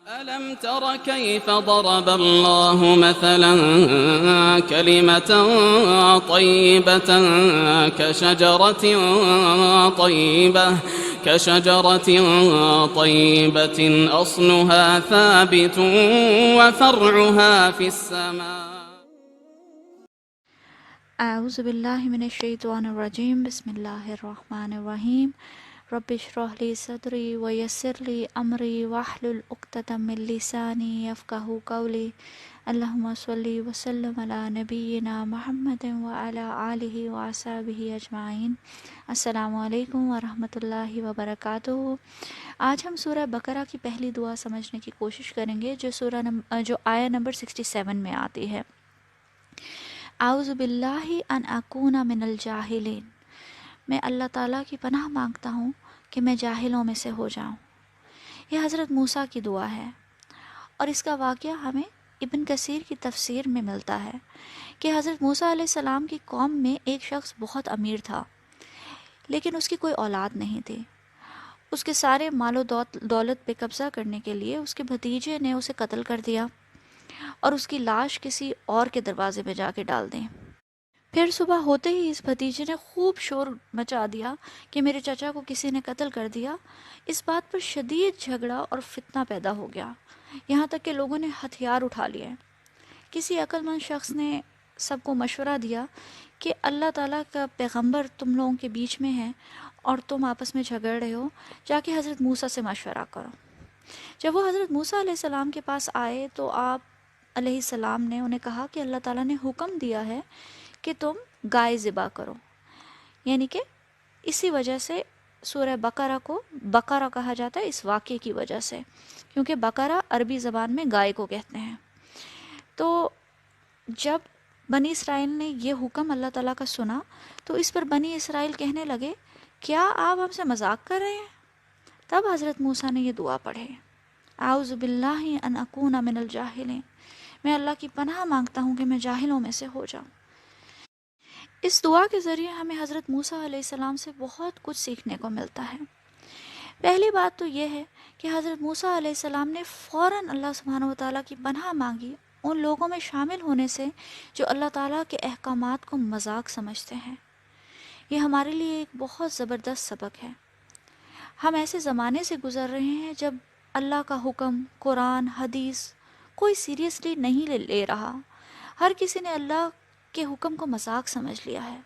ألم تر كيف ضرب الله مثلا كلمة طيبة كشجرة طيبة أصلها ثابت وفرعها في السماء. اعوذ باللہ من الشیطان الرجیم، بسم اللہ الرحمن الرحیم۔ رب اشرح لی صدری ویسر لی امری واحلل عقدۃ من لسانی یفقہوا قولی۔ اللہم صلی وسلم علی نبینا محمد وعلی آلہ وصحبہ اجمعین۔ السلام علیکم ورحمۃ اللہ وبرکاتہ۔ آج ہم سورہ بقرہ کی پہلی دعا سمجھنے کی کوشش کریں گے جو آیہ نمبر 67 میں آتی ہے۔ اعوذ باللہ ان اکون من الجاہلین، میں اللہ تعالیٰ کی پناہ مانگتا ہوں کہ میں جاہلوں میں سے ہو جاؤں۔ یہ حضرت موسیٰ کی دعا ہے، اور اس کا واقعہ ہمیں ابن کثیر کی تفسیر میں ملتا ہے کہ حضرت موسیٰ علیہ السلام کی قوم میں ایک شخص بہت امیر تھا، لیکن اس کی کوئی اولاد نہیں تھی۔ اس کے سارے مال و دولت پہ قبضہ کرنے کے لیے اس کے بھتیجے نے اسے قتل کر دیا اور اس کی لاش کسی اور کے دروازے پہ جا کے ڈال دیں۔ پھر صبح ہوتے ہی اس بھتیجے نے خوب شور مچا دیا کہ میرے چچا کو کسی نے قتل کر دیا۔ اس بات پر شدید جھگڑا اور فتنہ پیدا ہو گیا، یہاں تک کہ لوگوں نے ہتھیار اٹھا لیے۔ کسی عقل مند شخص نے سب کو مشورہ دیا کہ اللہ تعالیٰ کا پیغمبر تم لوگوں کے بیچ میں ہے اور تم آپس میں جھگڑ رہے ہو، جا کے حضرت موسیٰ سے مشورہ کرو۔ جب وہ حضرت موسیٰ علیہ السلام کے پاس آئے تو آپ علیہ السلام نے انہیں کہا کہ اللہ تعالیٰ نے حکم دیا ہے کہ تم گائے ذبح کرو، یعنی کہ اسی وجہ سے سورہ بقرہ کو بقرہ کہا جاتا ہے، اس واقعے کی وجہ سے، کیونکہ بقرہ عربی زبان میں گائے کو کہتے ہیں۔ تو جب بنی اسرائیل نے یہ حکم اللہ تعالیٰ کا سنا تو اس پر بنی اسرائیل کہنے لگے کیا آپ ہم سے مذاق کر رہے ہیں؟ تب حضرت موسیٰ نے یہ دعا پڑھے، اعوذ باللہ ان اکون من الجاہلین، میں اللہ کی پناہ مانگتا ہوں کہ میں جاہلوں میں سے ہو جاؤں۔ اس دعا کے ذریعے ہمیں حضرت موسیٰ علیہ السلام سے بہت کچھ سیکھنے کو ملتا ہے۔ پہلی بات تو یہ ہے کہ حضرت موسیٰ علیہ السلام نے فوراً اللہ سبحانہ وتعالیٰ کی پناہ مانگی ان لوگوں میں شامل ہونے سے جو اللہ تعالیٰ کے احکامات کو مذاق سمجھتے ہیں۔ یہ ہمارے لیے ایک بہت زبردست سبق ہے۔ ہم ایسے زمانے سے گزر رہے ہیں جب اللہ کا حکم، قرآن، حدیث کوئی سیریسلی نہیں لے رہا۔ ہر کسی نے اللہ کے حکم کو مذاق سمجھ لیا ہے۔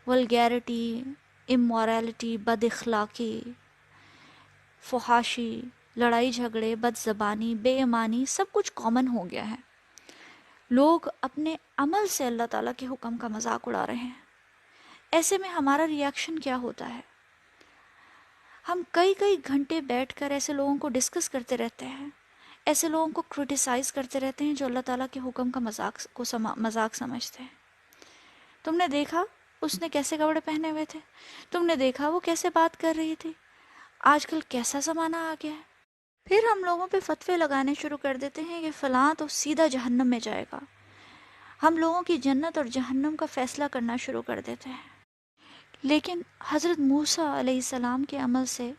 ولگیرٹی، امورالٹی، بد اخلاقی، فحاشی، لڑائی جھگڑے، بد زبانی، بے ایمانی، سب کچھ کامن ہو گیا ہے۔ لوگ اپنے عمل سے اللہ تعالیٰ کے حکم کا مذاق اڑا رہے ہیں۔ ایسے میں ہمارا ری ایکشن کیا ہوتا ہے؟ ہم کئی گھنٹے بیٹھ کر ایسے لوگوں کو ڈسکس کرتے رہتے ہیں، ایسے لوگوں کو کرٹیسائز کرتے رہتے ہیں جو اللہ تعالیٰ کے حکم کا مذاق سمجھتے ہیں۔ تم نے دیکھا اس نے کیسے کپڑے پہنے ہوئے تھے، تم نے دیکھا وہ کیسے بات کر رہی تھی، آج کل کیسا زمانہ آ گیا ہے۔ پھر ہم لوگوں پہ فتوے لگانے شروع کر دیتے ہیں کہ فلاں تو سیدھا جہنم میں جائے گا۔ ہم لوگوں کی جنت اور جہنم کا فیصلہ کرنا شروع کر دیتے ہیں۔ لیکن حضرت موسیٰ علیہ السلام کے عمل سے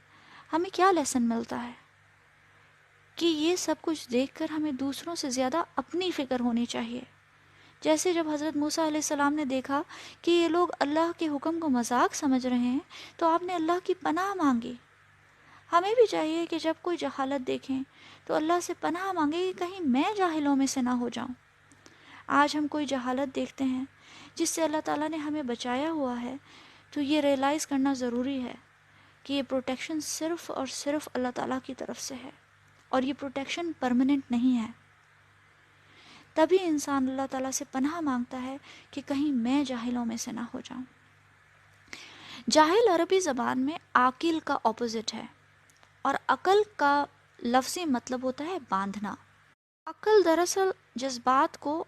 ہمیں کیا لیسن ملتا ہے؟ کہ یہ سب کچھ دیکھ کر ہمیں دوسروں سے زیادہ اپنی فکر ہونی چاہیے۔ جیسے جب حضرت موسیٰ علیہ السلام نے دیکھا کہ یہ لوگ اللہ کے حکم کو مذاق سمجھ رہے ہیں تو آپ نے اللہ کی پناہ مانگی۔ ہمیں بھی چاہیے کہ جب کوئی جہالت دیکھیں تو اللہ سے پناہ مانگے کہ کہیں میں جاہلوں میں سے نہ ہو جاؤں۔ آج ہم کوئی جہالت دیکھتے ہیں جس سے اللہ تعالیٰ نے ہمیں بچایا ہوا ہے، تو یہ ریئلائز کرنا ضروری ہے کہ یہ پروٹیکشن صرف اور صرف اللہ تعالیٰ کی طرف سے ہے، اور یہ پروٹیکشن پرماننٹ نہیں ہے۔ تبھی انسان اللہ تعالیٰ سے پناہ مانگتا ہے کہ کہیں میں جاہلوں میں سے نہ ہو جاؤں۔ جاہل عربی زبان میں عاقل کا اپوزٹ ہے، اور عقل کا لفظی مطلب ہوتا ہے باندھنا۔ عقل دراصل جذبات کو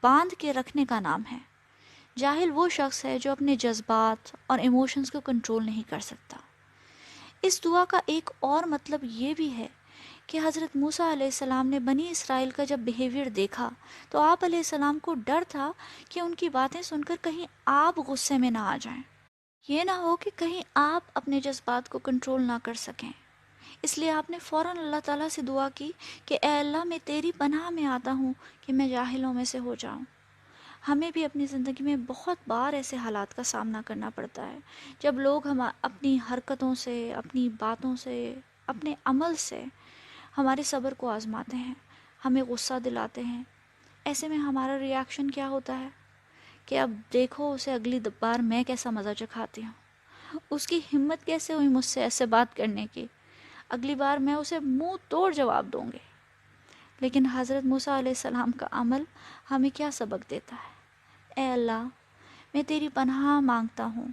باندھ کے رکھنے کا نام ہے۔ جاہل وہ شخص ہے جو اپنے جذبات اور ایموشنز کو کنٹرول نہیں کر سکتا۔ اس دعا کا ایک اور مطلب یہ بھی ہے کہ حضرت موسیٰ علیہ السلام نے بنی اسرائیل کا جب بیہیویئر دیکھا تو آپ علیہ السلام کو ڈر تھا کہ ان کی باتیں سن کر کہیں آپ غصے میں نہ آ جائیں، یہ نہ ہو کہ کہیں آپ اپنے جذبات کو کنٹرول نہ کر سکیں۔ اس لیے آپ نے فوراً اللہ تعالیٰ سے دعا کی کہ اے اللہ میں تیری پناہ میں آتا ہوں کہ میں جاہلوں میں سے ہو جاؤں۔ ہمیں بھی اپنی زندگی میں بہت بار ایسے حالات کا سامنا کرنا پڑتا ہے جب لوگ ہم اپنی حرکتوں سے، اپنی باتوں سے، اپنے عمل سے ہمارے صبر کو آزماتے ہیں، ہمیں غصہ دلاتے ہیں۔ ایسے میں ہمارا ریاکشن کیا ہوتا ہے کہ اب دیکھو اسے اگلی بار میں کیسا مزہ چکھاتی ہوں، اس کی ہمت کیسے ہوئی مجھ سے ایسے بات کرنے کی، اگلی بار میں اسے منہ توڑ جواب دوں گی۔ لیکن حضرت موسیٰ علیہ السلام کا عمل ہمیں کیا سبق دیتا ہے؟ اے اللہ میں تیری پناہ مانگتا ہوں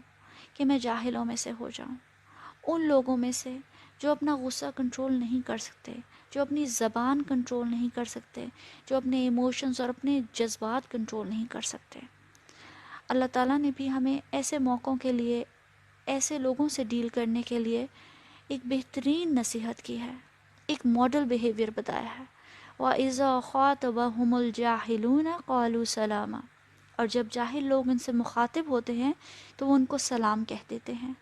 کہ میں جاہلوں میں سے ہو جاؤں، ان لوگوں میں سے جو اپنا غصہ کنٹرول نہیں کر سکتے، جو اپنی زبان کنٹرول نہیں کر سکتے، جو اپنے ایموشنز اور اپنے جذبات کنٹرول نہیں کر سکتے۔ اللہ تعالیٰ نے بھی ہمیں ایسے موقعوں کے لیے، ایسے لوگوں سے ڈیل کرنے کے لیے ایک بہترین نصیحت کی ہے، ایک ماڈل بیہیویئر بتایا ہے۔ وَإِذَا خَاطَبَهُمُ الْجَاهِلُونَ قَالُوا سَلَامًا، اور جب جاہل لوگ ان سے مخاطب ہوتے ہیں تو وہ ان کو سلام کہہ دیتے ہیں۔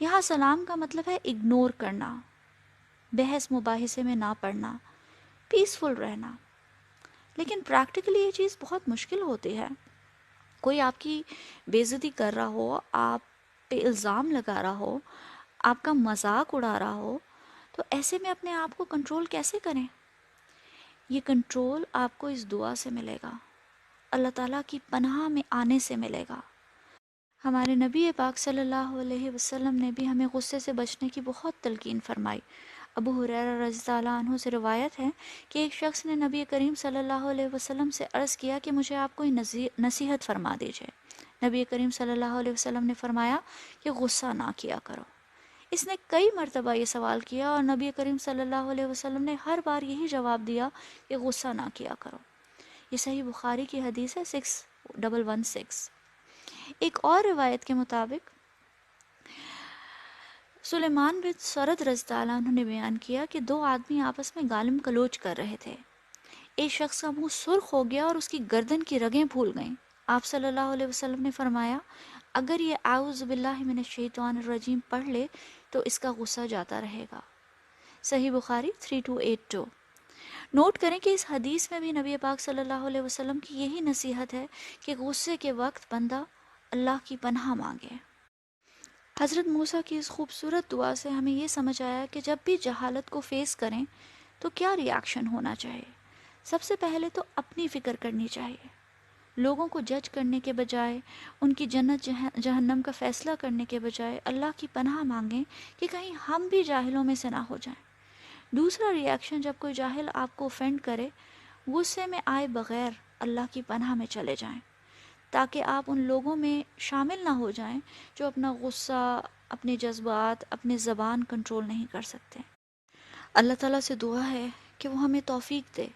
یہاں سلام کا مطلب ہے اگنور کرنا، بحث مباحثے میں نہ پڑنا، پیسفل رہنا۔ لیکن پریکٹیکلی یہ چیز بہت مشکل ہوتی ہے۔ کوئی آپ کی بے عزتی کر رہا ہو، آپ پہ الزام لگا رہا ہو، آپ کا مذاق اڑا رہا ہو، تو ایسے میں اپنے آپ کو کنٹرول کیسے کریں؟ یہ کنٹرول آپ کو اس دعا سے ملے گا، اللہ تعالیٰ کی پناہ میں آنے سے ملے گا۔ ہمارے نبی پاک صلی اللہ علیہ وسلم نے بھی ہمیں غصے سے بچنے کی بہت تلقین فرمائی۔ ابو ہریرہ رضی اللہ عنہ سے روایت ہے کہ ایک شخص نے نبی کریم صلی اللہ علیہ وسلم سے عرض کیا کہ مجھے آپ کوئی نصیحت فرما دیجئے۔ نبی کریم صلی اللہ علیہ وسلم نے فرمایا کہ غصہ نہ کیا کرو۔ اس نے کئی مرتبہ یہ سوال کیا اور نبی کریم صلی اللہ علیہ وسلم نے ہر بار یہی جواب دیا کہ غصہ نہ کیا کرو۔ یہ صحیح بخاری کی حدیث ہے 6116۔ ایک اور روایت کے مطابق سلیمان بن سرد رضی اللہ عنہ نے بیان کیا کہ دو آدمی آپس میں گالم گلوچ کر رہے تھے۔ ایک شخص کا منہ سرخ ہو گیا اور اس کی گردن کی رگیں پھول گئیں۔ آپ صلی اللہ علیہ وسلم نے فرمایا اگر یہ اعوذ باللہ من الشیطان الرجیم پڑھ لے تو اس کا غصہ جاتا رہے گا۔ صحیح بخاری 3282۔ نوٹ کریں کہ اس حدیث میں بھی نبی پاک صلی اللہ علیہ وسلم کی یہی نصیحت ہے کہ غصے کے وقت بندہ اللہ کی پناہ مانگے۔ حضرت موسیٰ کی اس خوبصورت دعا سے ہمیں یہ سمجھ آیا کہ جب بھی جہالت کو فیس کریں تو کیا ری ایکشن ہونا چاہیے۔ سب سے پہلے تو اپنی فکر کرنی چاہیے، لوگوں کو جج کرنے کے بجائے، ان کی جنت جہنم کا فیصلہ کرنے کے بجائے اللہ کی پناہ مانگیں کہ کہیں ہم بھی جاہلوں میں سے نہ ہو جائیں۔ دوسرا ری ایکشن، جب کوئی جاہل آپ کو اوفینڈ کرے، غصے میں آئے بغیر اللہ کی پناہ میں چلے جائیں، تاکہ آپ ان لوگوں میں شامل نہ ہو جائیں جو اپنا غصہ، اپنے جذبات، اپنی زبان کنٹرول نہیں کر سکتے۔ اللہ تعالیٰ سے دعا ہے کہ وہ ہمیں توفیق دے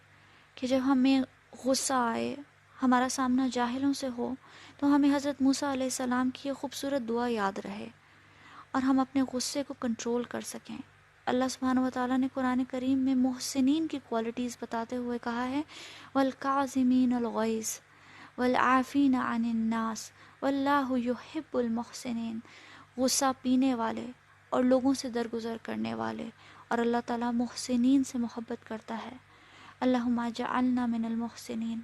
کہ جب ہمیں غصہ آئے، ہمارا سامنا جاہلوں سے ہو، تو ہمیں حضرت موسیٰ علیہ السلام کی یہ خوبصورت دعا یاد رہے اور ہم اپنے غصے کو کنٹرول کر سکیں۔ اللہ سبحانہ و تعالیٰ نے قرآن کریم میں محسنین کی کوالٹیز بتاتے ہوئے کہا ہے وَالْكَاظِمِينَ الْغَيْظَ وَالْعَافِينَ عَنِ النَّاسِ وَاللَّهُ يُحِبُّ الْمُحْسِنِينَ، غصہ پینے والے اور لوگوں سے درگزر کرنے والے، اور اللہ تعالیٰ محسنین سے محبت کرتا ہے۔ اللہم اجعلنا من المحسنین،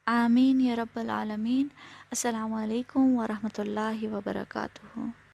آمین یا رب العالمین۔ السلام علیکم ورحمۃ اللہ وبرکاتہ۔